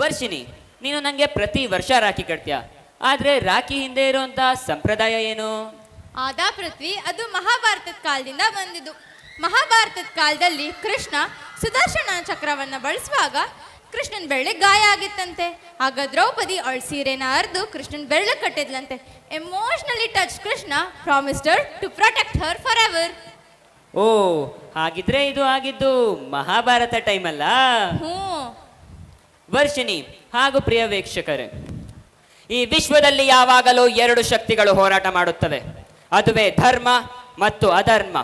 ವರ್ಷಿಣಿ, ನೀನು ನನಗೆ ಪ್ರತಿ ವರ್ಷ ರಾಖಿ ಕಟ್ತೀಯ, ಆದ್ರೆ ರಾಖಿ ಹಿಂದೆ ಇರುವಂತ ಸಂಪ್ರದಾಯ ಏನು? ಆದಾ ಪೃಥ್ವಿ, ಅದು ಮಹಾಭಾರತದ ಕಾಲದಿಂದ ಬಂದಿದ್ದು. ಮಹಾಭಾರತದ ಕಾಲದಲ್ಲಿ ಕೃಷ್ಣ ಸುದರ್ಶನ ಚಕ್ರವನ್ನ ಬಳಸುವಾಗ ಕೃಷ್ಣನ್ ಬೆರಳೆ ಗಾಯ ಆಗಿತ್ತಂತೆ. ಆಗ ದ್ರೌಪದಿ ಅವಳ ಸೀರೆನ ಹರಿದು ಕೃಷ್ಣನ್ ಬೆರಳು ಕಟ್ಟಿದ್ಲಂತೆ. Emotionally touch Krishna promised her to protect her forever. ಓ, ಹಾಗಿದ್ರೆ ಇದು ಆಗಿದ್ದು ಮಹಾಭಾರತ ಟೈಮ್ ಅಲ್ಲ? ಹ್ಞೂ ವರ್ಷಿಣಿ ಹಾಗೂ ಪ್ರಿಯ ವೀಕ್ಷಕರೇ, ಈ ವಿಶ್ವದಲ್ಲಿ ಯಾವಾಗಲೂ ಎರಡು ಶಕ್ತಿಗಳು ಹೋರಾಟ ಮಾಡುತ್ತವೆ, ಅದುವೇ ಧರ್ಮ ಮತ್ತು ಅಧರ್ಮ.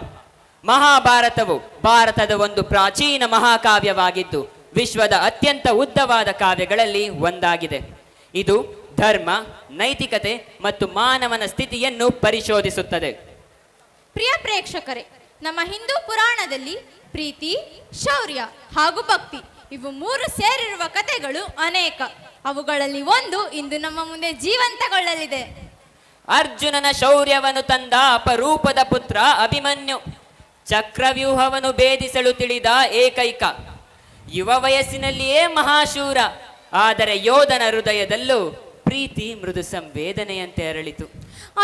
ಮಹಾಭಾರತವು ಭಾರತದ ಒಂದು ಪ್ರಾಚೀನ ಮಹಾಕಾವ್ಯವಾಗಿದ್ದು ವಿಶ್ವದ ಅತ್ಯಂತ ಉದ್ದವಾದ ಕಾವ್ಯಗಳಲ್ಲಿ ಒಂದಾಗಿದೆ. ಇದು ಧರ್ಮ, ನೈತಿಕತೆ ಮತ್ತು ಮಾನವನ ಸ್ಥಿತಿಯನ್ನು ಪರಿಶೋಧಿಸುತ್ತದೆ. ಪ್ರಿಯ ಪ್ರೇಕ್ಷಕರೇ, ನಮ್ಮ ಹಿಂದೂ ಪುರಾಣದಲ್ಲಿ ಪ್ರೀತಿ, ಶೌರ್ಯ ಹಾಗೂ ಭಕ್ತಿ ಇವು ಮೂರು ಸೇರಿರುವ ಕಥೆಗಳು ಅನೇಕ. ಅವುಗಳಲ್ಲಿ ಒಂದು ಇಂದು ನಮ್ಮ ಮುಂದೆ ಜೀವಂತಗೊಳ್ಳಲಿದೆ. ಅರ್ಜುನನ ಶೌರ್ಯವನ್ನು ತಂದ ಅಪರೂಪದ ಪುತ್ರ ಅಭಿಮನ್ಯು, ಚಕ್ರವ್ಯೂಹವನ್ನು ಭೇದಿಸಲು ತಿಳಿದ ಏಕೈಕ, ಯುವ ವಯಸ್ಸಿನಲ್ಲಿಯೇ ಮಹಾಶೂರ. ಆದರೆ ಯೋಧನ ಹೃದಯದಲ್ಲೂ ಪ್ರೀತಿ ಮೃದು ಸಂವೇದನೆಯಂತೆ ಅರಳಿತು.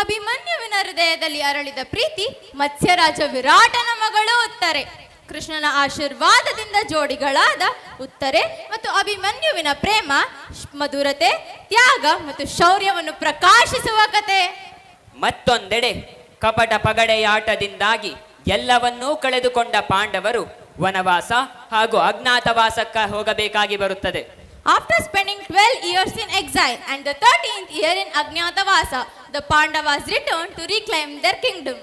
ಅಭಿಮನ್ಯುವಿನ ಹೃದಯದಲ್ಲಿ ಅರಳಿದ ಪ್ರೀತಿ ಮತ್ಸ್ಯರಾಜ ವಿರಾಟನ ಮಗಳು ಉತ್ತರೆ. ಕೃಷ್ಣನ ಆಶೀರ್ವಾದದಿಂದ ಜೋಡಿಗಳಾದ ಉತ್ತರೆ ಮತ್ತು ಅಭಿಮನ್ಯುವಿನ ಪ್ರೇಮ ಮಧುರತೆ, ತ್ಯಾಗ ಮತ್ತು ಶೌರ್ಯವನ್ನು ಪ್ರಕಾಶಿಸುವ ಕತೆ. ಮತ್ತೊಂದೆಡೆ ಕಪಟ ಪಗಡೆಯಾಟದಿಂದಾಗಿ ಎಲ್ಲವನ್ನೂ ಕಳೆದುಕೊಂಡ ಪಾಂಡವರು ವನವಾಸ ಹಾಗೂ ಅಜ್ಞಾತವಾಸಕ್ಕೆ ಹೋಗಬೇಕಾಗಿ ಬರುತ್ತದೆ. After spending 12 years in exile and the 13th year in Agnatavasa, the Pandavas returned to reclaim their kingdom.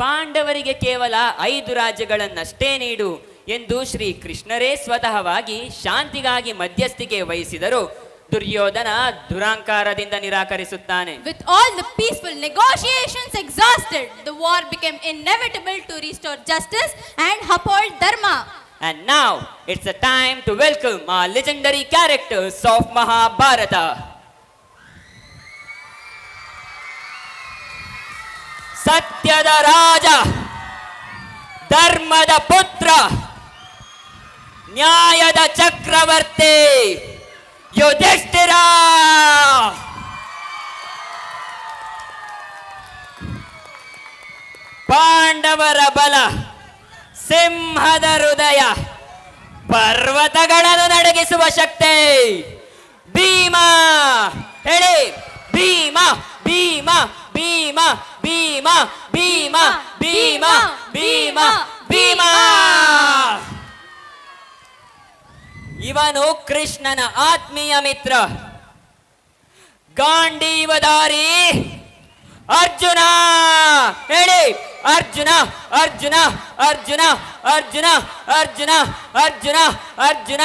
ಪಾಂಡವರಿಗೆ ಕೇವಲ 5 ರಾಜ್ಯಗಳನ್ನಷ್ಟೇ ನೀಡು ಎಂದು ಶ್ರೀ ಕೃಷ್ಣರೇ ಸ್ವತಃವಾಗಿ ಶಾಂತಿಗಾಗಿ ಮಧ್ಯಸ್ಥಿಕೆ ವಹಿಸಿದರು. Duryodhana ದುರಾಂಕಾರದಿಂದ ನಿರಾಕರಿಸುತ್ತಾನೆ. With all the peaceful negotiations exhausted, the war became inevitable to restore justice and uphold dharma. And now it's a time to welcome our legendary characters of Mahabharata. ಸತ್ಯದ ರಾಜ, ಧರ್ಮದ ಪುತ್ರ, ನ್ಯಾಯದ ಚಕ್ರವರ್ತಿ ಯುಧಿಷ್ಠಿರ. ಪಾಂಡವರ ಬಲ, ಸಿಂಹದ ಹೃದಯ, ಪರ್ವತಗಳನ್ನು ನಡಗಿಸುವ ಶಕ್ತಿ ಭೀಮ. ಹೇಳಿ, ಭೀಮ ಭೀಮ ಭೀಮ ಭೀಮ ಭೀಮ ಭೀಮ ಭೀಮ ಭೀಮ. ಇವನು ಕೃಷ್ಣನ ಆತ್ಮೀಯ ಮಿತ್ರ, ಗಾಂಡೀವಧಾರಿ ಅರ್ಜುನ. ಹೇಳಿ, ಅರ್ಜುನ ಅರ್ಜುನ ಅರ್ಜುನ ಅರ್ಜುನ ಅರ್ಜುನ ಅರ್ಜುನ ಅರ್ಜುನ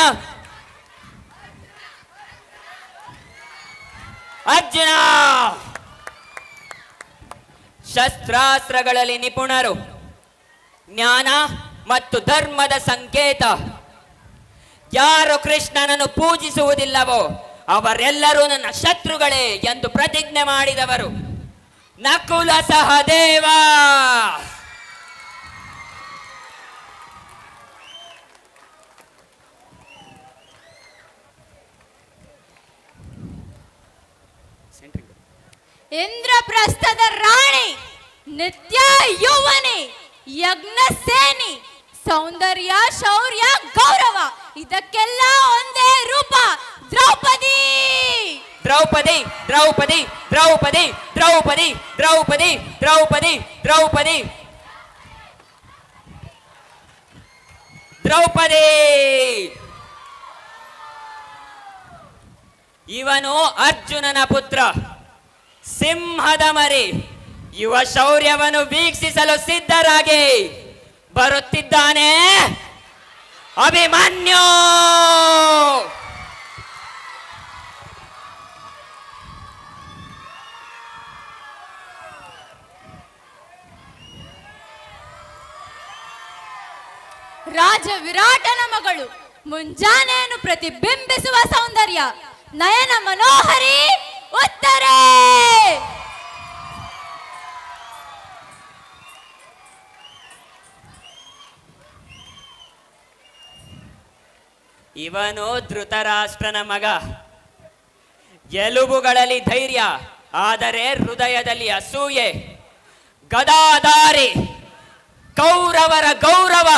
ಅರ್ಜುನ. ಶಸ್ತ್ರಾಸ್ತ್ರಗಳಲ್ಲಿ ನಿಪುಣರು, ಜ್ಞಾನ ಮತ್ತು ಧರ್ಮದ ಸಂಕೇತ. ಯಾರು ಕೃಷ್ಣನನ್ನು ಪೂಜಿಸುವುದಿಲ್ಲವೋ ಅವರೆಲ್ಲರೂ ನನ್ನ ಶತ್ರುಗಳೇ ಎಂದು ಪ್ರತಿಜ್ಞೆ ಮಾಡಿದವರು. ನಕುಲ ಸಹದೇವ. ಇಂದ್ರಪ್ರಸ್ಥದ ರಾಣಿ, ನಿತ್ಯ ಯೌವನಿ, ಯಜ್ಞಸೇನಿ, ಸೌಂದರ್ಯ, ಶೌರ್ಯ, ಗೌರವ ಇದಕ್ಕೆಲ್ಲ ಒಂದೇ ರೂಪ ದ್ರೌಪದಿ. ದ್ರೌಪದಿ ದ್ರೌಪದಿ ದ್ರೌಪದಿ ದ್ರೌಪದಿ ದ್ರೌಪದಿ ದ್ರೌಪದಿ ದ್ರೌಪದಿ ದ್ರೌಪದಿ. ಇವನು ಅರ್ಜುನನ ಪುತ್ರ, ಸಿಂಹದ ಮರಿ. ಯುವ ಶೌರ್ಯವನ್ನು ವೀಕ್ಷಿಸಲು ಸಿದ್ಧರಾಗಿ ಬರುತ್ತಿದ್ದಾನೆ ಅಭಿಮನ್ಯು. ರಾಜ ವಿರಾಟನ ಮಗಳು, ಮುಂಜಾನೆಯನ್ನು ಪ್ರತಿಬಿಂಬಿಸುವ ಸೌಂದರ್ಯ, ನಯನ ಮನೋಹರಿ ಉತ್ತರೆ. ಇವನು ಧೃತರಾಷ್ಟ್ರನ ಮಗ, ಎಲುಬುಗಳಲ್ಲಿ ಧೈರ್ಯ, ಆದರೆ ಹೃದಯದಲ್ಲಿ ಅಸೂಯೆ. ಗದಾಧಾರಿ ಕೌರವರ ಗೌರವ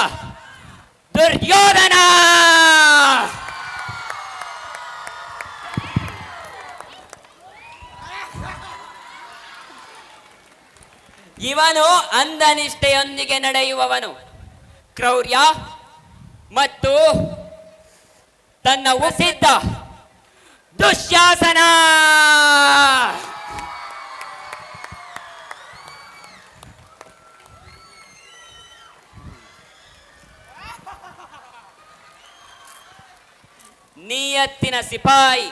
ದುರ್ಯೋಧನ. ಇವನು ಅಂಧನಿಷ್ಠೆಯೊಂದಿಗೆ ನಡೆಯುವವನು. ಕ್ರೌರ್ಯ ಮತ್ತು ತನ್ನ ಉಸಿದ್ದ ದುಶ್ಯಾಸನ. ನಿಯತ್ತಿನ ಸಿಪಾಯಿ,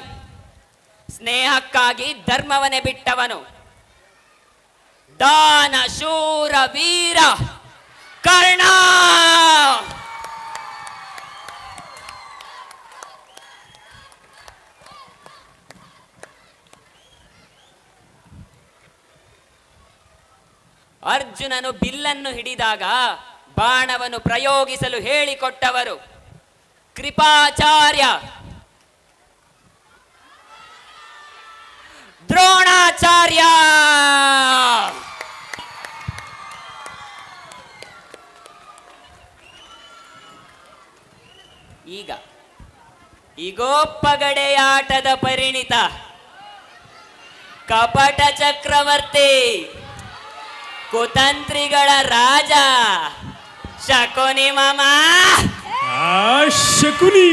ಸ್ನೇಹಕ್ಕಾಗಿ ಧರ್ಮವನ್ನೇ ಬಿಟ್ಟವನು. ದಾನ ಶೂರ ವೀರ ಕರ್ಣ. ಅರ್ಜುನನು ಬಿಲ್ಲನ್ನು ಹಿಡಿದಾಗ ಬಾಣವನ್ನು ಪ್ರಯೋಗಿಸಲು ಹೇಳಿಕೊಟ್ಟವರು ಕೃಪಾಚಾರ್ಯ. ದ್ರೋಣಾಚಾರ್ಯ. ಈಗೋ ಪಗಡೆಯಾಟದ ಪರಿಣಿತ, ಕಪಟ ಚಕ್ರವರ್ತಿ, ಕುತಂತ್ರಿಗಳ ರಾಜ ಶಕುನಿ ಮಾಮ. ಶಕುನಿ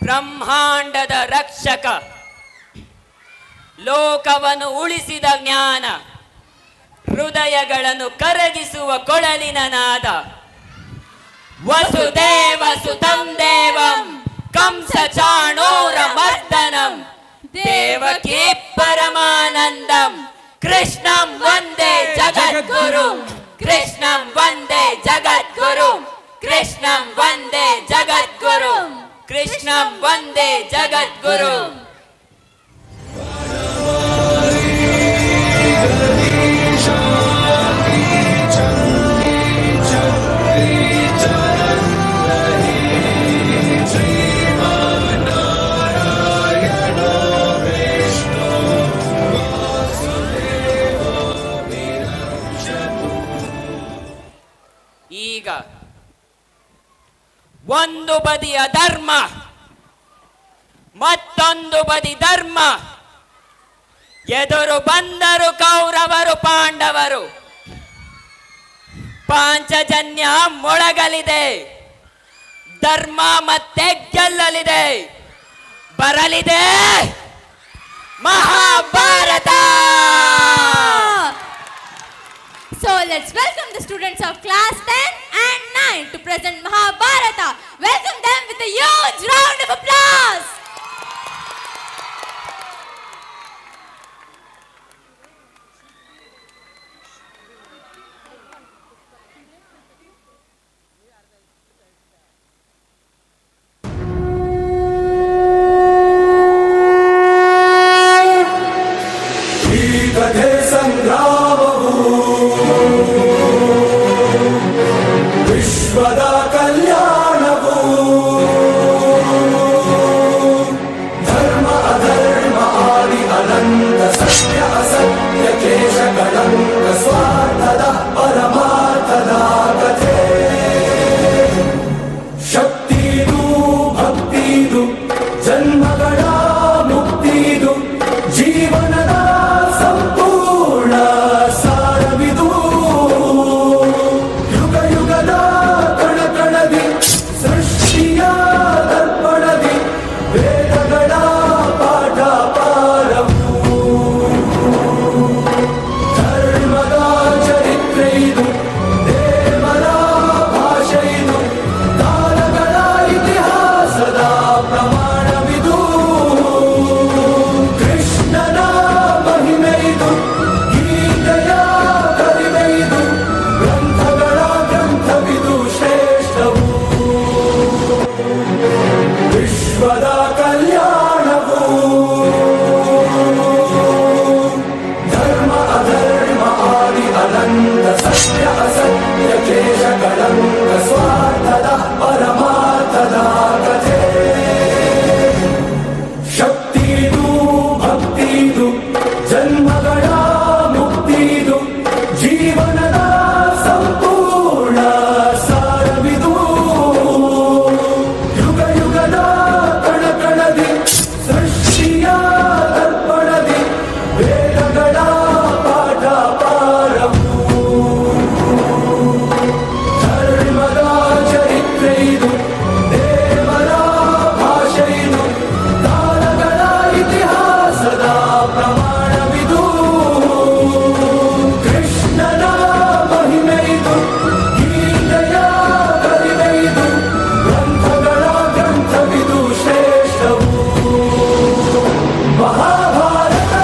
ಬ್ರಹ್ಮಾಂಡದ ರಕ್ಷಕ, ಲೋಕವನ್ನು ಉಳಿಸಿದ ಜ್ಞಾನ, ಹೃದಯಗಳನ್ನು ಕರಗಿಸುವ ಕೊಳಲಿನ ನಾದ. ವಸುದೇವ ಸುತಂ ದೇವಂ ಕಂಸ ಚಾಣೂರ ಮರ್ದನಂ ದೇವಕೀ ಪರಮಾನಂದಂ ಕೃಷ್ಣಂ ವಂದೇ ಜಗದ್ಗುರು. ಕೃಷ್ಣಂ ವಂದೇ ಜಗದ್ಗುರು. ಕೃಷ್ಣಂ ವಂದೇ ಜಗದ್ಗುರು. ಕೃಷ್ಣಂ ವಂದೇ ಜಗದ್ಗುರು. ಈಗ ಒಂದು ಬದಿಯ ಧರ್ಮ, ಮತ್ತೊಂದು ಬದಿ ಧರ್ಮ. ಎದುರು ಬಂದರು ಕೌರವರು ಪಾಂಡವರು. ಪಾಂಚಜನ್ಯ ಮೊಳಗಲಿದೆ, ಧರ್ಮ ಮತ್ತೆ ಗೆಲ್ಲಲಿದೆ. ಬರಲಿದೆ Mahabharata. So let's welcome the students of class 10 and 9 to present Mahabharata. Welcome them with a huge round of applause. ವಿಶ್ವದ ಕಲ್ಯಾಣವು ಸತ್ಯ ಅಸತ್ಯ ಕೇಶ ಕಳಂಕ ಸ್ವಾರ್ಥದ ಪರಮಾರ್ಥದ ಕಥೆ ಶಕ್ತಿದು ಭಕ್ತಿದು ಜನ್ಮಗಳ ಮುಕ್ತಿದು ಜೀವನದ ಸಂಪೂರ್ಣ ಸಾರವಿದು ಯುಗ ಯುಗದ ಕಣಕಣದಿ ಸೃಷ್ಟಿಯ ದರ್ಪಣದಿ ವೇದಗಳ ಪಾಠ ಪಾರವು ಧರ್ಮದ ಚರಿತ್ರೆ ಇದು ದೇವರ ಭಾಷೆ ಇದು ಕಾಲಗಳ ಇತಿಹಾಸದ ಪ್ರಮಾಣವಿದು ಕೃಷ್ಣನ ಮಹಿಮೆ ಇದು ಗೀತೆಯ ಕಲಿಮೆ ಇದು ಗ್ರಂಥಗಳ ಗ್ರಂಥವಿದು ಶ್ರೇಷ್ಠವು ಮಹಾಭಾರತ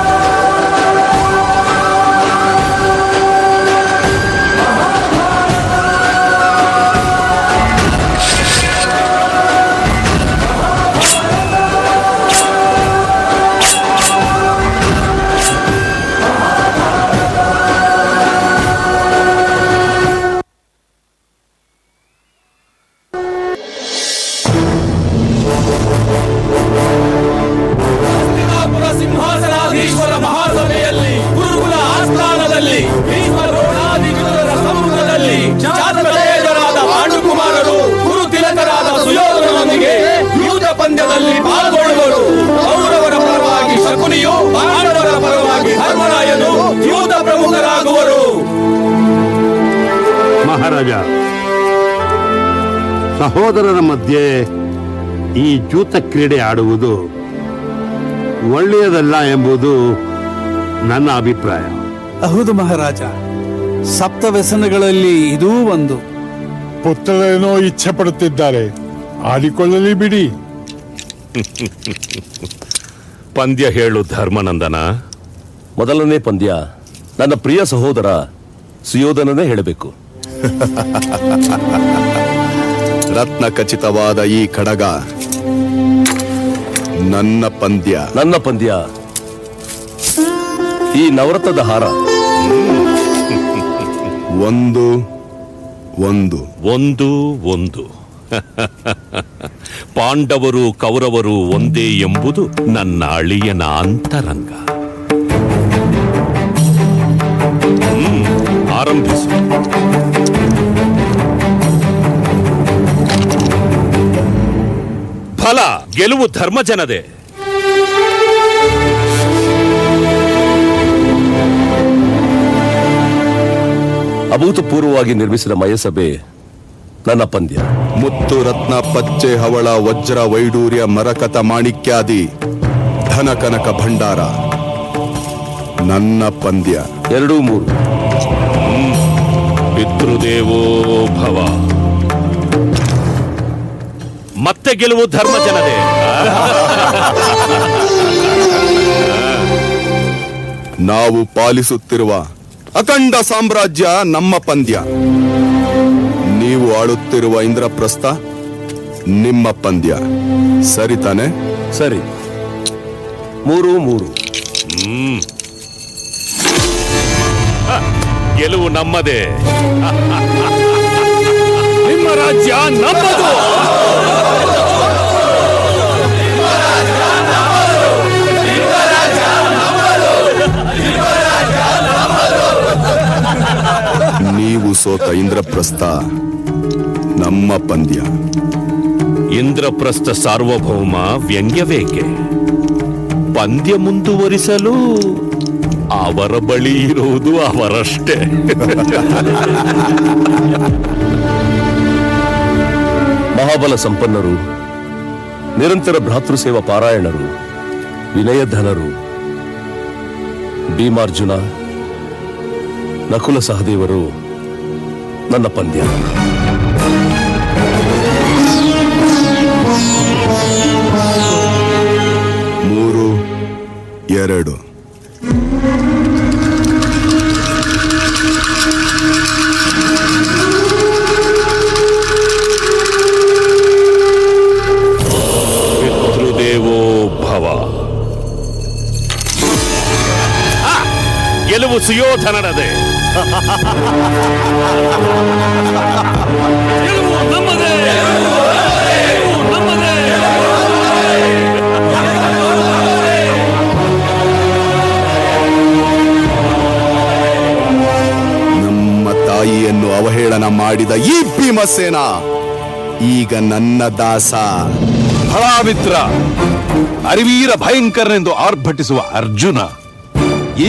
ಹಸ್ತಿನಾಪುರ ಸಿಂಹಾಸನಾಧೀಶ್ವರ ಮಹಾಸಭೆಯಲ್ಲಿ ಗುರುಕುಲ ಆಸ್ಥಾನದಲ್ಲಿ ಭೀಷ್ಮದ್ರೋಣಾದಿಗಳ ಸಮ್ಮುಖದಲ್ಲಿ ಜಾತವೇದರಾದ ಪಾಂಡುಕುಮಾರರು ಗುರು ತಿಲಕರಾದ ಸುಯೋಧನನೊಂದಿಗೆ ಯೂತ ಪಂದ್ಯದಲ್ಲಿ ಪಾಲ್ಗೊಳ್ಳುವರು. ಕೌರವರ ಪರವಾಗಿ ಶಕುನಿಯು, ಪಾಂಡವರ ಪರವಾಗಿ ಧರ್ಮರಾಯನು ಯೂತ ಪ್ರಮುಖರಾಗುವರು. ಮಹಾರಾಜ, ಸಹೋದರರ ಮಧ್ಯೆ ಈ ಜೂತ ಕ್ರೀಡೆ ಆಡುವುದು ಒಳ್ಳೆಯದಲ್ಲ ಎಂಬುದು ನನ್ನ ಅಭಿಪ್ರಾಯ. ಹೌದು ಮಹಾರಾಜ, ಸಪ್ತ ವ್ಯಸನಗಳಲ್ಲಿ ಇದೂ ಒಂದು. ಪುತ್ರರೇನೋ ಇಚ್ಛೆ ಪಡುತ್ತಿದ್ದಾರೆ, ಆಡಿಕೊಳ್ಳಲಿ ಬಿಡಿ. ಪಂದ್ಯ ಹೇಳು ಧರ್ಮನಂದನ. ಮೊದಲನೇ ಪಂದ್ಯ ನನ್ನ ಪ್ರಿಯ ಸಹೋದರ ಸುಯೋಧನನೇ ಹೇಳಬೇಕು. ರತ್ನ ಖಚಿತವಾದ ಈ ಖಡ್ಗ ನನ್ನ ಪಂದ್ಯ. ನನ್ನ ಪಂದ್ಯ ಈ ನವರತ್ನದ ಹಾರ. ಒಂದು ಒಂದು ಒಂದು ಒಂದು ಪಾಂಡವರು ಕೌರವರು ಒಂದೇ ಎಂಬುದು ನನ್ನ ಅಳಿಯನ ಅಂತರಂಗ. ಆರಂಭಿಸು. ಫಲ ಗೆಲುವು ಧರ್ಮಜನದೇ. ಅಭೂತಪೂರ್ವವಾಗಿ ನಿರ್ಮಿಸಿದ ಮಯಸಭೆ ನನ್ನ ಪಂದ್ಯ. ಮುತ್ತು ರತ್ನ ಪಚ್ಚೆ ಹವಳ ವಜ್ರ ವೈಡೂರ್ಯ ಮರಕತ ಮಾಣಿಕ್ಯಾದಿ ಧನ ಕನಕ ಭಂಡಾರ ನನ್ನ ಪಂದ್ಯ. 2-3. ಪಿತೃದೇವೋ ಭವ. ಮತ್ತೆ ಗೆಲುವು ಧರ್ಮಜನದೇ. ನಾವು ಪಾಲಿಸುತ್ತಿರುವ ಅಖಂಡ ಸಾಮ್ರಾಜ್ಯ ನಮ್ಮ ಪಂದ್ಯ. ನೀವು ಆಳುತ್ತಿರುವ ಇಂದ್ರಪ್ರಸ್ಥ ನಿಮ್ಮ ಪಂದ್ಯ. ಸರಿ ತಾನೆ? ಸರಿ. 3-3. ಗೆಲುವು ನಮ್ಮದೇ. ನಿಮ್ಮ ರಾಜ್ಯ ನಮ್ಮದು. ನೀವು ಸೋತ ಇಂದ್ರಪ್ರಸ್ಥ ನಮ್ಮ ಪಂದ್ಯ. ಇಂದ್ರಪ್ರಸ್ಥ ಸಾರ್ವಭೌಮ ವ್ಯಂಗ್ಯವೇಕೆ? ಪಂದ್ಯ ಮುಂದುವರಿಸಲು ಅವರ ಬಳಿ ಇರುವುದು ಅವರಷ್ಟೇ. ಮಹಾಬಲ ಸಂಪನ್ನರು, ನಿರಂತರ ಭ್ರಾತೃಸೇವಾ ಪಾರಾಯಣರು, ವಿನಯಧನರು, ಭೀಮಾರ್ಜುನ, ನಕುಲ ಸಹದೇವರು ನನ್ನ ಪಂದ್ಯ. ಮೂರು ಎರಡು. ಪಿತೃದೇವೋ ಭವ. ಗೆಲುವು ಸುಯೋಧನನದೇ. ಗೆಲುವು ನಮ್ಮದೇ! ಗೆಲುವು ನಮ್ಮದೇ! ನಮ್ಮ ತಾಯಿಯನ್ನು ಅವಹೇಳನ ಮಾಡಿದ ಈ ಭೀಮಸೇನ ಈಗ ನನ್ನ ದಾಸ. ಫಲಾಮಿತ್ರ, ಅರಿವೀರ ಭಯಂಕರನೆಂದು ಆರ್ಭಟಿಸುವ ಅರ್ಜುನ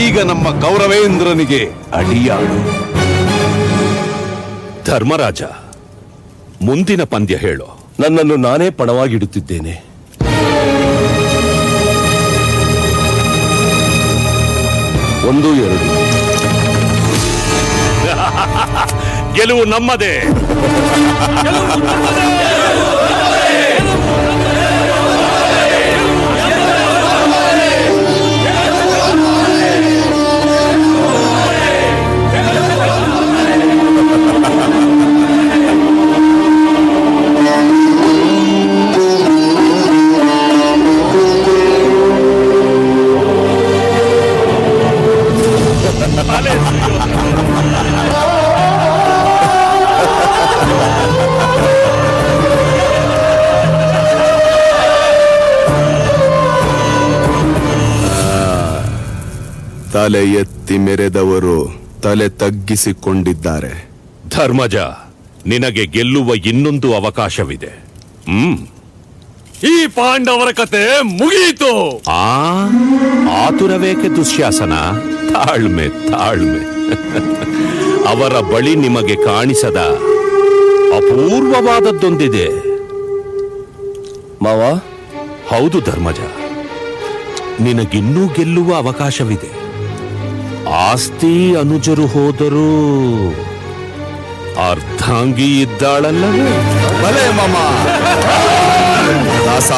ಈಗ ನಮ್ಮ ಕೌರವೇಂದ್ರನಿಗೆ ಅಡಿಯಾಳು. ಧರ್ಮರಾಜ, ಮುಂದಿನ ಪಂದ್ಯ ಹೇಳು. ನನ್ನನ್ನು ನಾನೇ ಪಣವಾಗಿಡುತ್ತಿದ್ದೇನೆ. ಒಂದು ಎರಡು. ಗೆಲುವು ನಮ್ಮದೇ! ಗೆಲುವು ನಮ್ಮದೇ! ತಲೆ ಎತ್ತಿ ಮೆರೆದವರು ತಲೆ ತಗ್ಗಿಸಿಕೊಂಡಿದ್ದಾರೆ. ಧರ್ಮಜ, ನಿನಗೆ ಗೆಲ್ಲುವ ಇನ್ನೊಂದು ಅವಕಾಶವಿದೆ. ಈ ಪಾಂಡವರ ಕತೆ ಮುಗಿಯಿತು. ಆತುರವೇಕೆ ದುಶ್ಯಾಸನ? ತಾಳ್ಮೆ ತಾಳ್ಮೆ. ಅವರ ಬಳಿ ನಿಮಗೆ ಕಾಣಿಸದ ಅಪೂರ್ವವಾದದ್ದೊಂದಿದೆ. ಮಾವ, ಹೌದು ಧರ್ಮಜ, ನಿನಗಿನ್ನೂ ಗೆಲ್ಲುವ ಅವಕಾಶವಿದೆ. ಆಸ್ತಿ ಅನುಜರು ಹೋದರೂ ಅರ್ಧಾಂಗಿ ಇದ್ದಾಳಲ್ಲವೇ? ಭಲೆ ಮಾಮ ದಾಸ.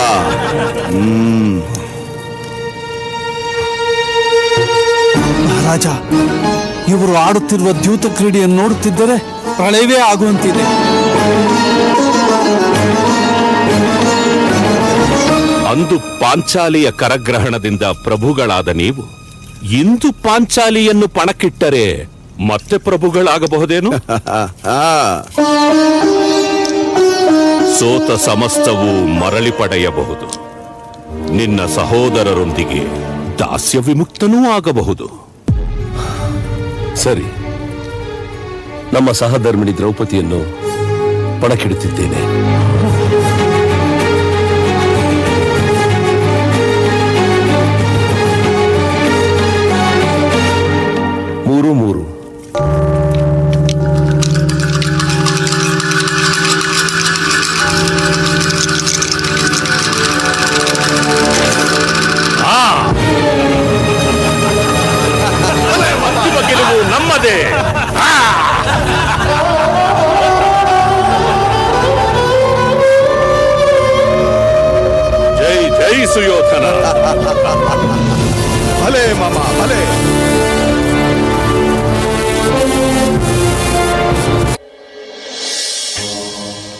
ಮಹಾರಾಜ, ಇವರು ಆಡುತ್ತಿರುವ ದ್ಯೂತ ಕ್ರೀಡೆಯನ್ನು ನೋಡುತ್ತಿದ್ದರೆ ಪ್ರಳಯವೇ ಆಗುವಂತಿದೆ. ಅಂದು ಪಾಂಚಾಲಿಯ ಕರಗ್ರಹಣದಿಂದ ಪ್ರಭುಗಳಾದ ನೀವು ಇಂದು ಪಾಂಚಾಲಿಯನ್ನು ಪಣಕ್ಕಿಟ್ಟರೆ ಮತ್ತೆ ಪ್ರಭುಗಳಾಗಬಹುದೇನು? ಸೋತ ಸಮಸ್ತವೂ ಮರಳಿ ಪಡೆಯಬಹುದು. ನಿನ್ನ ಸಹೋದರರೊಂದಿಗೆ ದಾಸ್ಯ ವಿಮುಕ್ತನೂ ಆಗಬಹುದು. ಸರಿ, ನಮ್ಮ ಸಹಧರ್ಮಿಣಿ ದ್ರೌಪದಿಯನ್ನು ಪಣಕ್ಕಿಡುತ್ತಿದ್ದೇನೆ. ಮೂರು ಮೂರು. ಅಂತಿಮ ಗೆಲುವು ನಮ್ಮದೇ! ಜೈ ಜೈ ಸುಯೋಧನ! ಭಲೆ ಮಾಮ ಭಲೆ.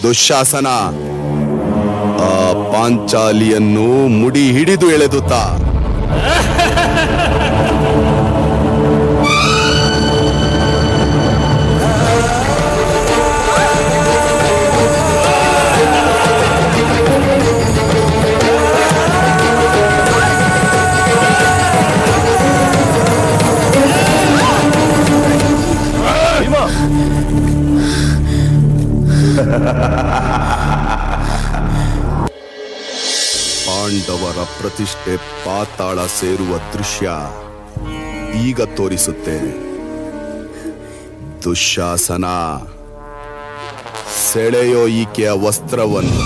ದುಶ್ಯಾಸನ ಆ ಪಾಂಚಾಲಿಯನ್ನು ಮುಡಿ ಹಿಡಿದು ಎಳೆದುತ್ತಾ ಪಾಂಡವರ ಪ್ರತಿಷ್ಠೆ ಪಾತಾಳ ಸೇರುವ ದೃಶ್ಯ ಈಗ ತೋರಿಸುತ್ತೇನೆ. ದುಶ್ಯಾಸನ, ಸೆಳೆಯೋ ಈಕೆಯ ವಸ್ತ್ರವನ್ನು.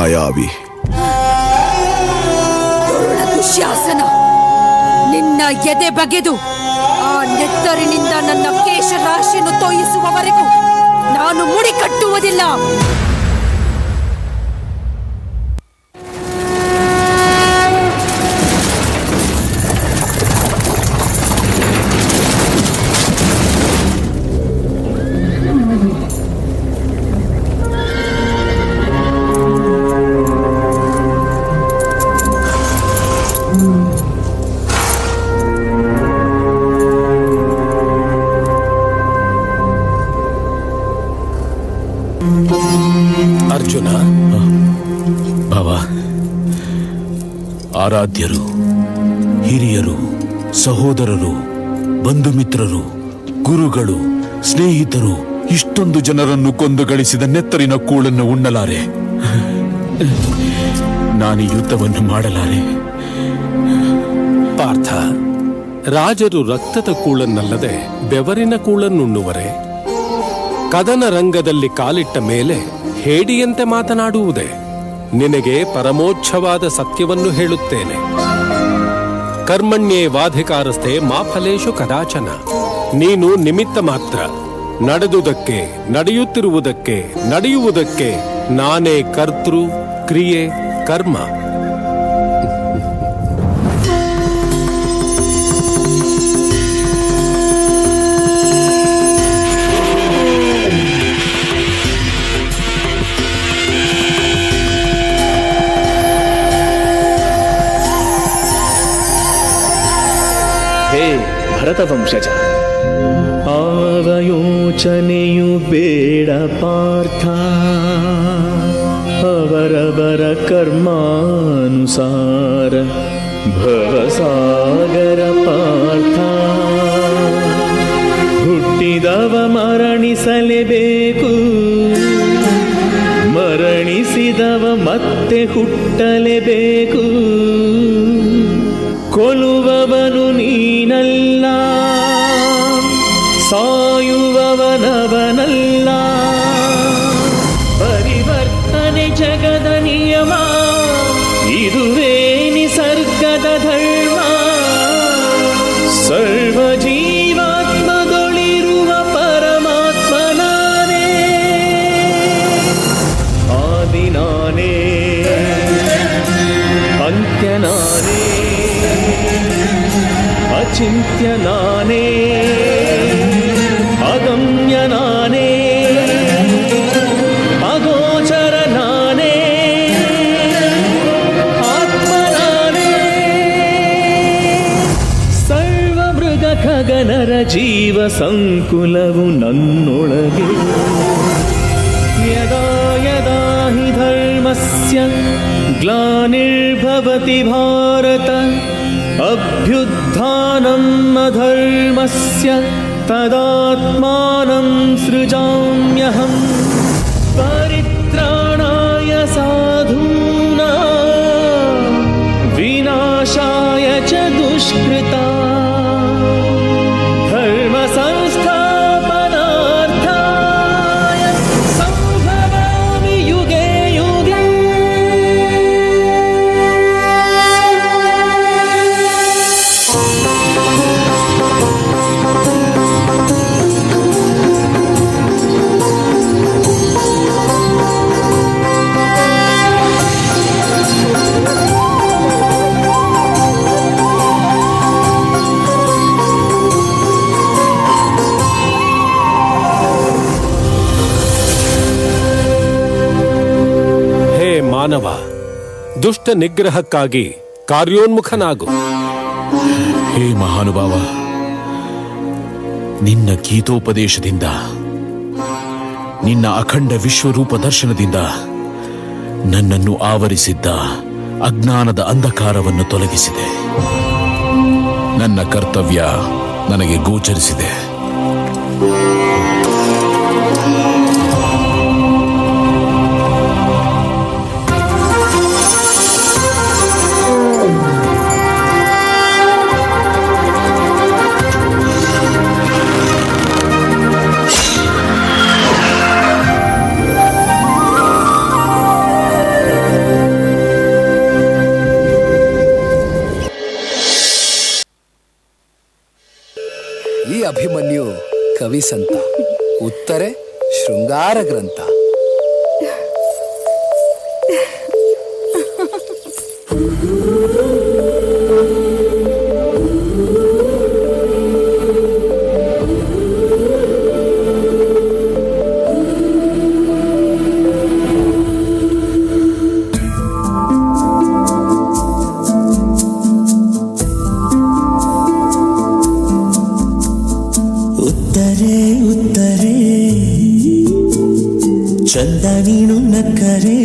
ಮಾಯಾವಿ. ದುಶ್ಯಾಸನ, ನಿನ್ನ ಎದೆ ಬಗೆದು ಆ ನೆತ್ತರಿನಿಂದ ನನ್ನ ಕೇಶರಾಶಿಯನ್ನು ತೋಯಿಸುವವರೆಗೂ ನಾನು ಮುಡಿ ಕಟ್ಟುವುದಿಲ್ಲ. ಅರ್ಜುನ, ಭಾವ, ಆರಾಧ್ಯರು, ಹಿರಿಯರು, ಸಹೋದರರು, ಬಂಧು ಮಿತ್ರರು, ಗುರುಗಳು, ಸ್ನೇಹಿತರು, ಇಷ್ಟೊಂದು ಜನರನ್ನು ಕೊಂದು ಗಳಿಸಿದ ನೆತ್ತರಿನ ಕೂಳನ್ನು ಉಣ್ಣಲಾರೆ. ನಾನು ಯುದ್ಧವನ್ನು ಮಾಡಲಾರೆ. ಪಾರ್ಥ, ರಾಜರು ರಕ್ತದ ಕೂಳನ್ನಲ್ಲದೆ ಬೆವರಿನ ಕೂಳನ್ನುಣ್ಣುವರೆ? ಕದನ ರಂಗದಲ್ಲಿ ಕಾಲಿಟ್ಟ ಮೇಲೆ ಹೇಡಿಯಂತೆ ಮಾತನಾಡುವುದೇ? ನಿನಗೆ ಪರಮೋಚ್ಛವಾದ ಸತ್ಯವನ್ನು ಹೇಳುತ್ತೇನೆ. ಕರ್ಮಣ್ಯೇವಾಧಿಕಾರಸ್ಥೆ ಮಾ ಫಲೇಶು ಕದಾಚನ. ನೀನು ನಿಮಿತ್ತ ಮಾತ್ರ. ನಡೆದುದಕ್ಕೆ, ನಡೆಯುತ್ತಿರುವುದಕ್ಕೆ, ನಡೆಯುವುದಕ್ಕೆ ನಾನೇ ಕರ್ತೃ, ಕ್ರಿಯೆ, ಕರ್ಮ. ಹೇ ಭರತವಂಶಜ, ಆವಯೋಚನೆಯು ಬೇಡ ಪಾರ್ಥ. ಅವರವರ ಕರ್ಮಾನುಸಾರ ಭವಸಾಗರ ಪಾರ್ಥ. ಹುಟ್ಟಿದವ ಮರಣಿಸಲೇಬೇಕು, ಮರಣಿಸಿದವ ಮತ್ತೆ ಹುಟ್ಟಲೇಬೇಕು. ಕೊಲ್ಲುವವನು ನೀನಲ್ಲ, ಸಾಯುವವನವನಲ್ಲ. ಪರಿವರ್ತನೆ ಜಗದ ನಿಯಮ, ಇದುವೇ ನಿಸರ್ಗದ ಧರ್ಮ. ಸರ್ವ ಜೀವಾತ್ಮದೊಳಿರುವ ಪರಮಾತ್ಮ ನಾನೇ, ಆದಿ ನಾನೇ, ಅಂತ್ಯ ನಾನೇ, ಅಚಿಂತ್ಯ ನಾನೇ, ಅಗಮ್ಯ ನಾನೇ, ಅಗೋಚರ ನಾನೇ, ಆತ್ಮ ನಾನೇ. ಸರ್ವ ಮೃಗ ಖಗನರ ಜೀವ ಸಂಕುಲವು ನನ್ನೊಳಗೆ. ಯದಾ ಯದಾ ಹಿ ಧರ್ಮಸ್ಯ ಗ್ಲಾನಿರ್ಭವತಿ ಭಾರತ, ಅಭ್ಯುತ್ಥಾನಂ ಅಧರ್ಮಸ್ಯ ತದಾತ್ಮಾನಂ ಸೃಜಾಮ್ಯಹಂ. ಪರಿತ್ರಾಣಾಯ ಸಾಧೂನಾಂ ವಿನಾಶಾಯ ಚ ದುಷ್ಕೃತಾಂ. ಧರ್ಮ ಸಂಸ್ಥಾಪನಾರ್ಥಾಯ ಸಂಭವಾಮಿ ಯುಗೇ ಯುಗೇ. ಮಾನವ, ದುಷ್ಟ ನಿಗ್ರಹಕ್ಕಾಗಿ ಕಾರ್ಯೋನ್ಮುಖನಾಗು. ಹೇ ಮಹಾನುಭಾವ, ನಿನ್ನ ಗೀತೋಪದೇಶದಿಂದ, ನಿನ್ನ ಅಖಂಡ ವಿಶ್ವರೂಪ ದರ್ಶನದಿಂದ ನನ್ನನ್ನು ಆವರಿಸಿದ್ದ ಅಜ್ಞಾನದ ಅಂಧಕಾರವನ್ನು ತೊಲಗಿಸಿದೆ. ನನ್ನ ಕರ್ತವ್ಯ ನನಗೆ ಗೋಚರಿಸಿದೆ. ಉತ್ತರೆ ಶೃಂಗಾರ ಗ್ರಂಥ. ಉತ್ತರೆ ಉತ್ತರೆ ಚಂದ ನೀನು ನಕ್ಕರೆ,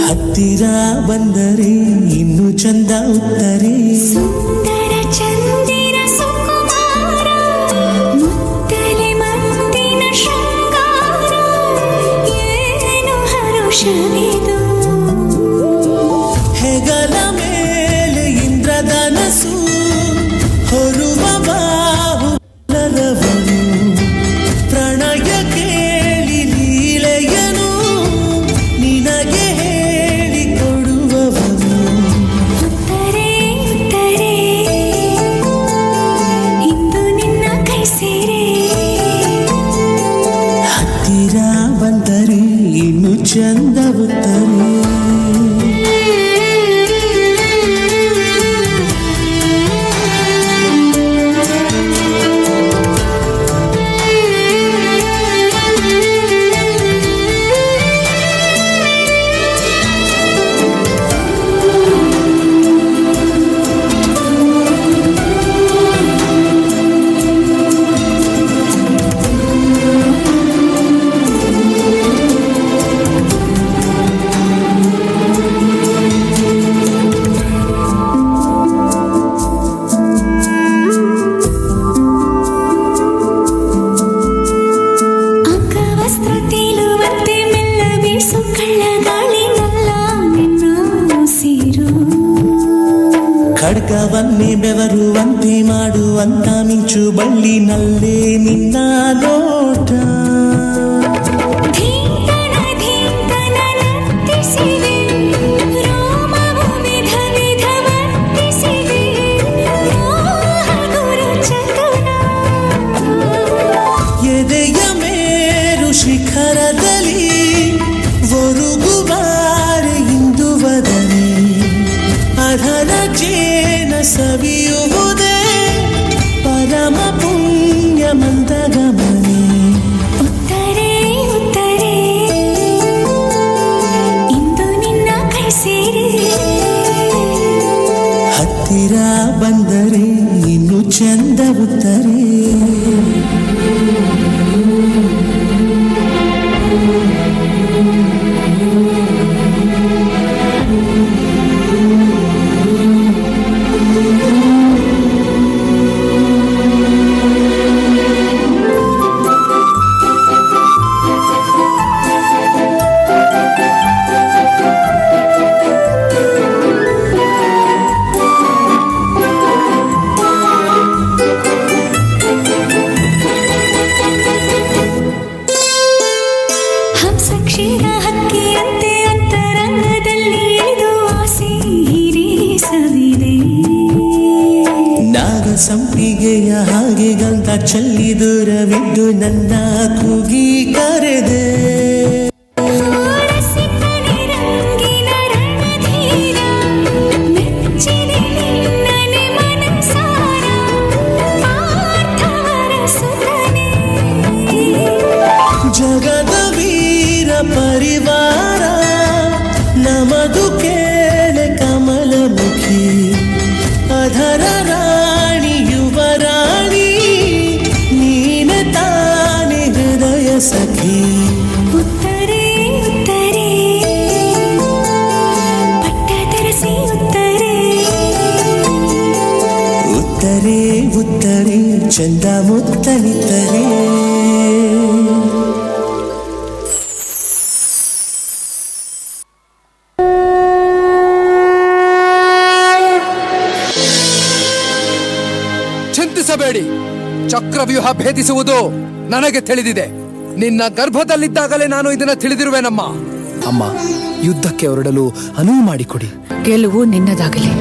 ಹತ್ತಿರ ಬಂದರೆ ಇನ್ನು ಚಂದ ಉತ್ತರೆ. ಸುಂದರ ಚಂದಿರ ಸುಕುಮಾರ, ಮುತ್ತಲೆ ಮತ್ತಿನ ಶೃಂಗಾರ, ಏನು ಹರುಷವಿದು. ಹೆಗಲ ಮೇಲೆ ಇಂದ್ರಧನಸ್ಸು ಹೊರುವ ಬಾಹುಲರವನು, ಪ್ರಣಯ ಕೇಳಿ ಲೀಲೆಯನು ನಿನಗೆ ಹೇಳಿಕೊಡುವವನು. ಉತ್ತರೆ ಉತ್ತರೆ ಇಂದು ನಿನ್ನ ಕೈ ಸೇರೆ, ಹತ್ತಿರ ಬಂದರೆ ಇನ್ನು ಚಂದ ಉತ್ತರೆ. ಅಂಗವಸ್ತ್ರ ತೇಲುವಂತೆ ಮೆಲ್ಲ ಬೀಸು ಕಳ್ಳಗಾಳಿನಲ್ಲ ನಿನ್ನ ಉಸಿರು. ಖಡ್ಗವನ್ನೇ ಬೆವರುವಂತೆ ಮಾಡುವಂತ ಮಿಂಚು ಬಳ್ಳಿನಲ್ಲೇ ನಿನ್ನ ನೋಟ. ಧೀಂತನ ಧೀಂತನ ನರ್ತಿಸಿದೆ, ರೋಮವು ವಿಧ ವಿಧ ವರ್ತಿಸಿದೆ, ಮೋಹ ಗುರು ಚತುರ. ಎದೆಯ ಮೇರು ಶಿಖರದಲ್ಲಿ ಒರುಗುಬಾರೆ ಇಂದು ವದನೆ, ಅಧರ ಜೇನ ಸವಿಯುವುದೇ ಪರಮ ಪುಣ್ಯ ಮಂದಗಮನೆ. ಉತ್ತರೆ ಉತ್ತರೆ ಇಂದು ನಿನ್ನ ಕೈ ಸೇರೆ, ಹತ್ತಿರ ಬಂದರೆ ಇನ್ನು ಚಂದ ಉತ್ತರೆ. ಹಂಸ ಕ್ಷೀರ ಹಕ್ಕಿಯಂತೆ ಅಂತರಂಗದಲ್ಲಿ ಇಳಿದು ಆಸೆ ಹಿರಿಸವಿದೆ. ನಾಗ ಸಂಪಿಗೆಯ ಹಾಗೆ ಗಂಧ ಚೆಲ್ಲಿ ದೂರವಿದ್ದು ನನ್ನ ಕೂಗಿ ಕರೆದೆ. ರಸಿಕನೆ ರಂಗಿನ ರಣಧೀರ, ಮೆಚ್ಚಿದೆ ನಿನ್ನನೆ ಮನಸಾರ, ಪಾರ್ಥವರ ಸುತನೆ. ಜಗದ ವೀರ ಪರಿವಾರ ನಮದು ಕೇಳೆ ಕಮಲಮುಖಿ, ಅಧರ ರಾಣಿ ಯುವರಾಣಿ ನೀನ ತಾನೆ ಹೃದಯ ಸಖಿ. ಉತ್ತರೆ ಉತ್ತರೆ ಪಟ್ಟದರಸಿ ಉತ್ತರೆ, ಉತ್ತರೆ ಉತ್ತರೆ ಚಂದ ಮುತ್ತನಿತ್ತರೆ. ಚಿಂತಿಸಬೇಡಿ, ಚಕ್ರವ್ಯೂಹ ಭೇದಿಸುವುದು ನನಗೆ ತಿಳಿದಿದೆ. ನಿನ್ನ ಗರ್ಭದಲ್ಲಿದ್ದಾಗಲೇ ನಾನು ಇದನ್ನ ತಿಳಿದಿರುವೆನಮ್ಮ. ಅಮ್ಮ, ಯುದ್ಧಕ್ಕೆ ಹೊರಡಲು ಅನುವು ಮಾಡಿಕೊಡಿ. ಗೆಲುವು ನಿನ್ನದಾಗಲಿ.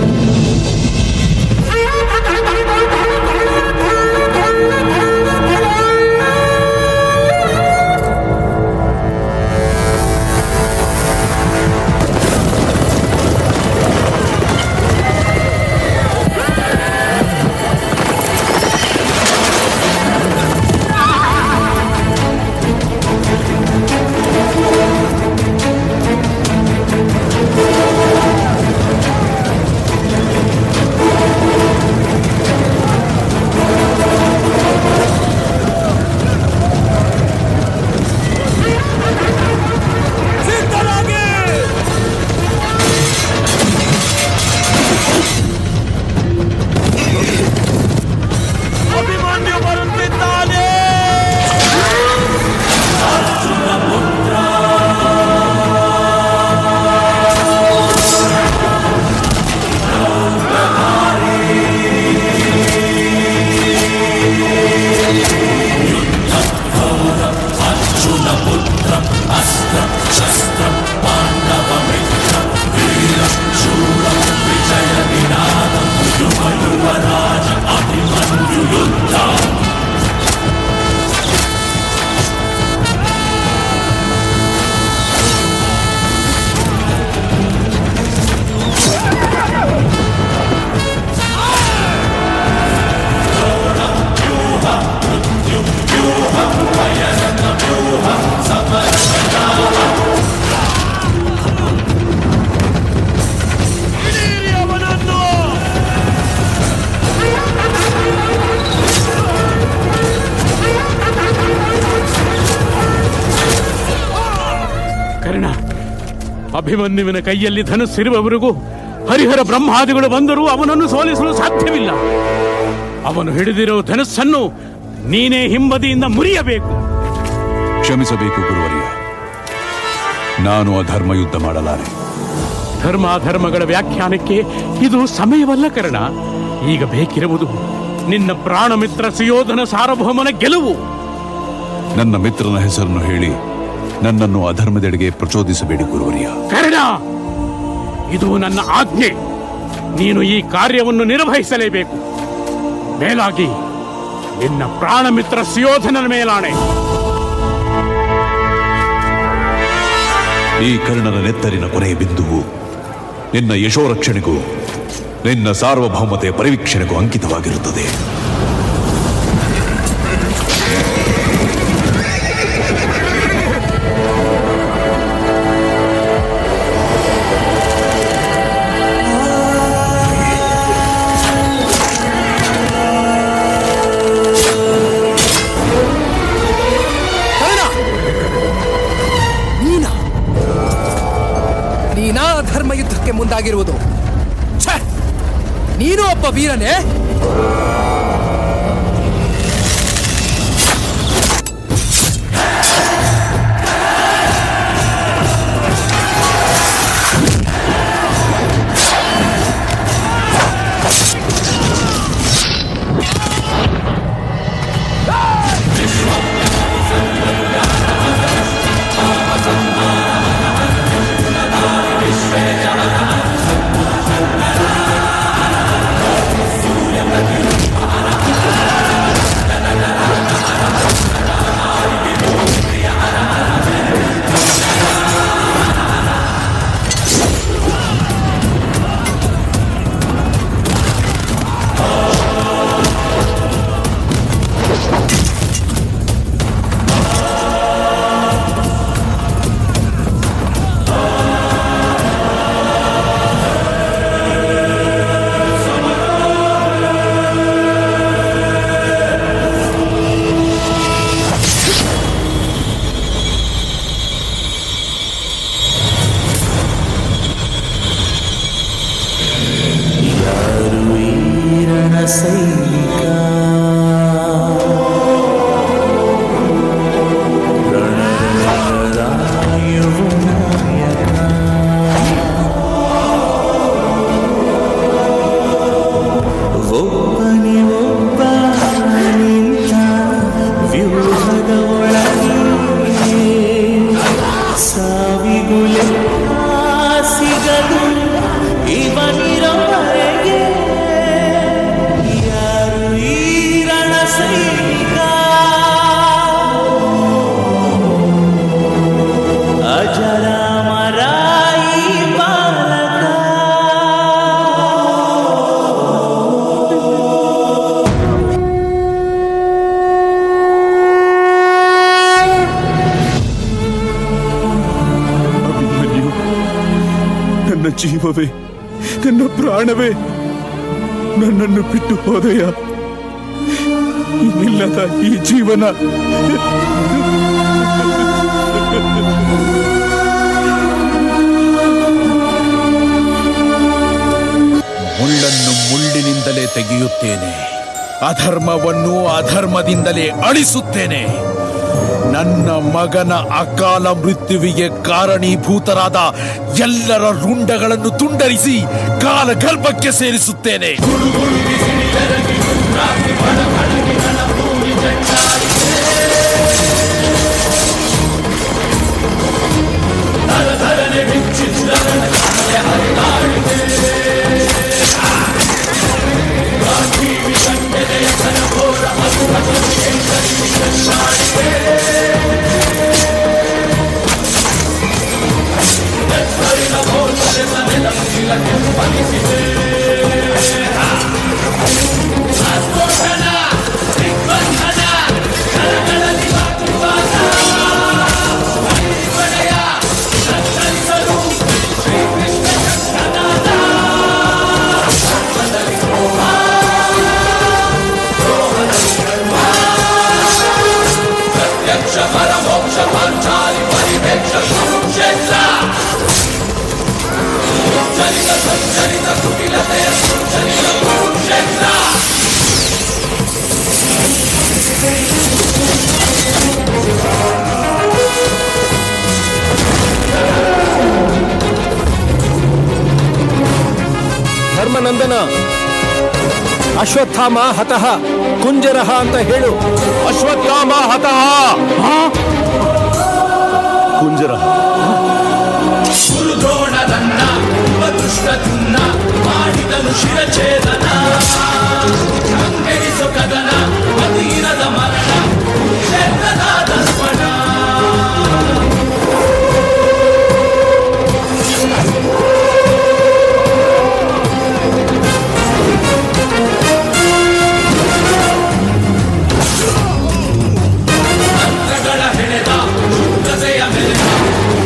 ಅಭಿಮನ್ಯುವಿನ ಕೈಯಲ್ಲಿ ಧನುಸ್ಸಿರುವವರೆಗೂ ಹರಿಹರ ಬ್ರಹ್ಮಾದಿಗಳು ಬಂದರೂ ಅವನನ್ನು ಸೋಲಿಸಲು ಸಾಧ್ಯವಿಲ್ಲ. ಅವನು ಹಿಡಿದಿರೋ ಧನುಸ್ಸನ್ನು ನೀನೇ ಹಿಂಬದಿಯಿಂದ ಮುರಿಯಬೇಕು. ಕ್ಷಮಿಸಬೇಕು ಗುರುವರ್ಯ, ನಾನು ಅಧರ್ಮ ಯುದ್ಧ ಮಾಡಲಾರೆ. ಧರ್ಮಾಧರ್ಮಗಳ ವ್ಯಾಖ್ಯಾನಕ್ಕೆ ಇದು ಸಮಯವಲ್ಲ ಕರ್ಣ. ಈಗ ಬೇಕಿರುವುದು ನಿನ್ನ ಪ್ರಾಣ ಮಿತ್ರ ಸುಯೋಧನ ಸಾರ್ವಭೌಮನ ಗೆಲುವು. ನನ್ನ ಮಿತ್ರನ ಹೆಸರನ್ನು ಹೇಳಿ ನನ್ನನ್ನು ಅಧರ್ಮದೆಡೆಗೆ ಪ್ರಚೋದಿಸಬೇಡಿ ಗುರುವರ್ಯ. ಕರ್ಣ, ಇದು ನನ್ನ ಆಜ್ಞೆ. ನೀನು ಈ ಕಾರ್ಯವನ್ನು ನಿರ್ವಹಿಸಲೇಬೇಕು. ಮೇಲಾಗಿ ನಿನ್ನ ಪ್ರಾಣ ಮಿತ್ರ ಸುಯೋಧನನ ಮೇಲಾಣೆ. ಈ ಕರ್ಣನ ನೆತ್ತರಿನ ಕೊನೆಯ ಬಿಂದುವು ನಿನ್ನ ಯಶೋರಕ್ಷಣೆಗೂ ನಿನ್ನ ಸಾರ್ವಭೌಮತೆಯ ಪರಿವೀಕ್ಷಣೆಗೂ ಅಂಕಿತವಾಗಿರುತ್ತದೆ. ನೀನಾ ಧರ್ಮ ಯುದ್ಧಕ್ಕೆ ಮುಂದಾಗಿರುವುದು? ಛೆ! ನೀನು ಒಬ್ಬ ವೀರನೇ? ಜೀವವೇ, ನನ್ನ ಪ್ರಾಣವೇ ನನ್ನನ್ನು ಬಿಟ್ಟು ಹೋದೆಯ. ಇನ್ನಿಲ್ಲದ ಈ ಜೀವನ ಮುಳ್ಳನ್ನು ಮುಳ್ಳಿನಿಂದಲೇ ತೆಗೆಯುತ್ತೇನೆ, ಅಧರ್ಮವನ್ನು ಅಧರ್ಮದಿಂದಲೇ ಅಳಿಸುತ್ತೇನೆ. ನನ್ನ ಮಗನ ಅಕಾಲ ಮೃತ್ಯುವಿಗೆ ಕಾರಣೀಭೂತರಾದ ಎಲ್ಲರ ರುಂಡಗಳನ್ನು ತುಂಡರಿಸಿ ಕಾಲ ಗರ್ಭಕ್ಕೆ ಸೇರಿಸುತ್ತೇನೆ. ನಂದನ, ಅಶ್ವತ್ಥಾಮ ಹತಃ ಕುಂಜರಹ ಅಂತ ಹೇಳು. ಅಶ್ವತ್ಥಾಮ ಹತಃ ಕುಂಜರ. ಗುರುದ್ರೋಣದನ್ನ ದುಷ್ಟತುನ್ನ ಮಾಡಿದನು ಶಿರಛೇದನ, ಅಂಗರಿಸು ಕದನ ಅತೀರದ ಮರಣ ಕ್ಷೇತ್ರದಾದ ಸ್ಮರಣ. ಮಂತ್ರಗಳ ಹೆಣೆದ ಶುದ್ಧತೆಯ ಮೆರೆದ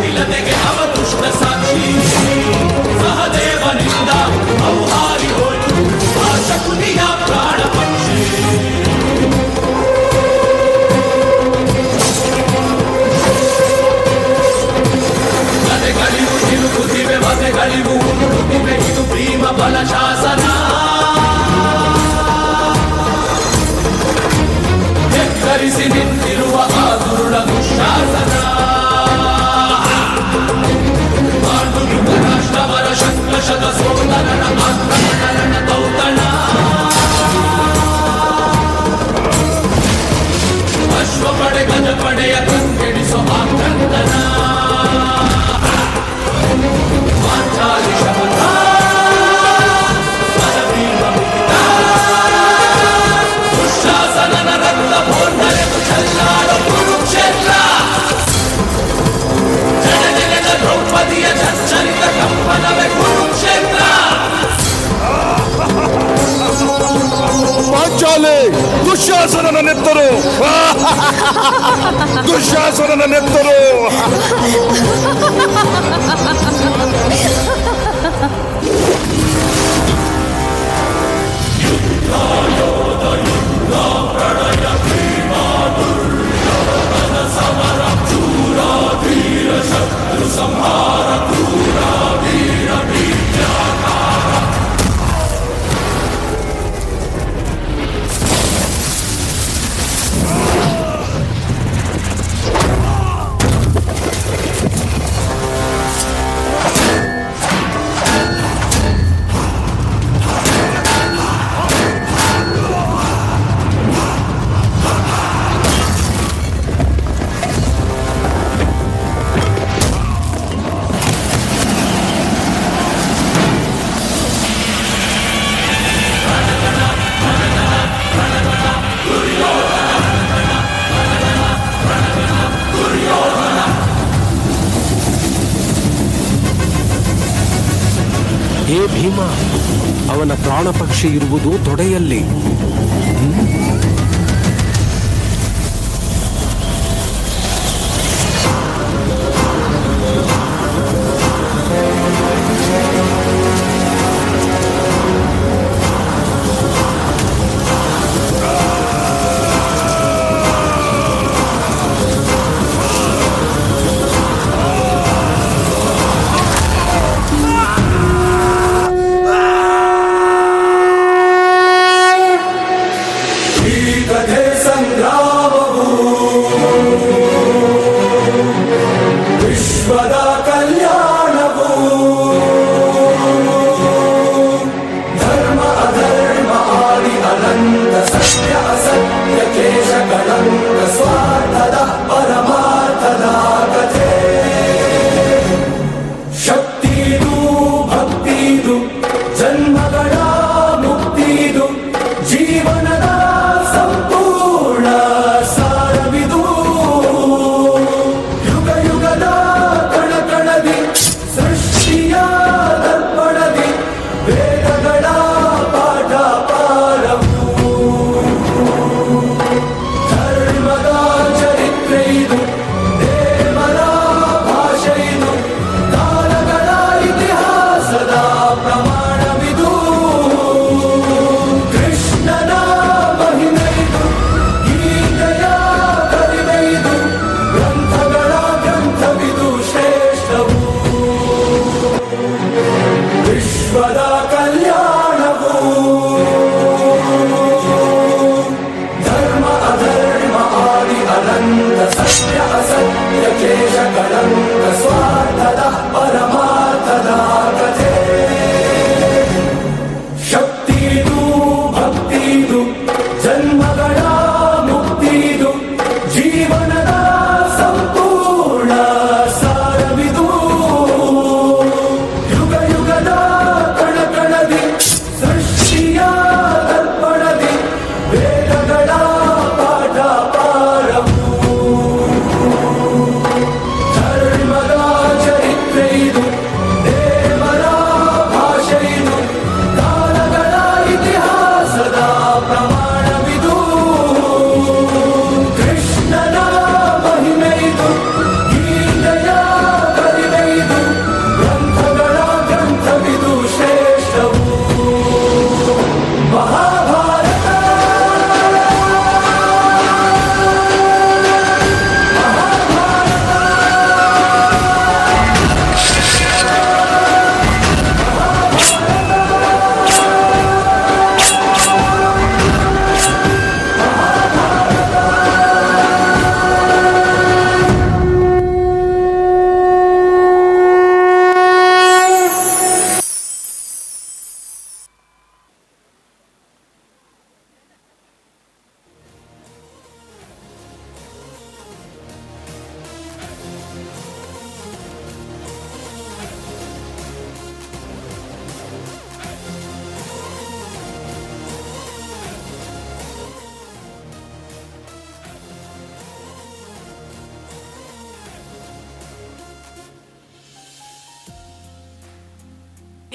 ಇಲ್ಲದೆಗೆ ಅವದುಷ್ಟ ಸಾಕ್ಷಿ, ಸಹದೇವನಿಂದ ಔಹಾರಿ ಹೋಯ್ತು ಆ ಶಕುನಿಯ ಪ್ರಾಣ ಪಕ್ಷಿ. ಕಥೆಗಳಿವು ತಿರುಗುತ್ತಿವೆ, ವಧೆಗಳಿವು ಉರುಳುತ್ತಿವೆ, ಇದು ಭೀಮ ಬಲ ಶಾಸನ. ಎಕ್ಕರಿಸಿ ನಿಂತಿರುವ ಆ ದುರುಳ ದುಶ್ಯಾಸನ. ರಾಷ್ಟ್ರವರ ಶಕ್ರಶದ ಸೋದರನ ಆಕ್ರಮಣನ ದೌತಣ. ಅಶ್ವಪಡೆ ಗಜಪಡೆಯ ಕಂಗೆಡಿಸೋ ಆಕ್ರಂದನ. ಪಾಂಚಾಲಿ ಶಪಥ ಪರಭೀಮ ಮಿಲಿತ. ದುಶ್ಯಾಸನನ ರಕ್ತ ಭೋರ್ಧರೆದು ಚೆಲ್ಲಾಡೋ ಕುರುಕ್ಷೇತ್ರ. ಜಡಜಗದ ದ್ರೌಪದಿಯ ಚಚ್ಚರಿತ ಕಂಪನವೇ ಕುರುಕ್ಷೇತ್ರ. ಪಾಂಚಾಲಿ ದುಶ್ಯಾಸನನ ನೆತ್ತರು, ದುಶ್ಯಾಸನನ ನೆತ್ತರು. ಹೇ ಭೀಮ, ಅವನ ಪ್ರಾಣ ಪಕ್ಷಿ ಇರುವುದು ತೊಡೆಯಲ್ಲಿ.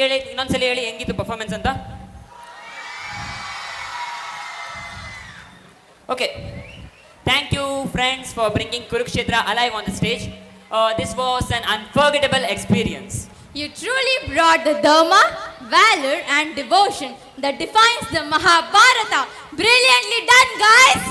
ಹೇಳಿ, ಇನ್ನೊಂದ್ಸಲಿ ಹೇಳಿ ಹೆಂಗಿತ್ತು ಪರ್ಫಾರ್ಮೆನ್ಸ್ ಅಂತ. Okay, thank you friends for bringing Kurukshetra alive on the stage. This was an unforgettable experience. You truly brought the dharma, valor and devotion that defines the Mahabharata. Brilliantly done, guys!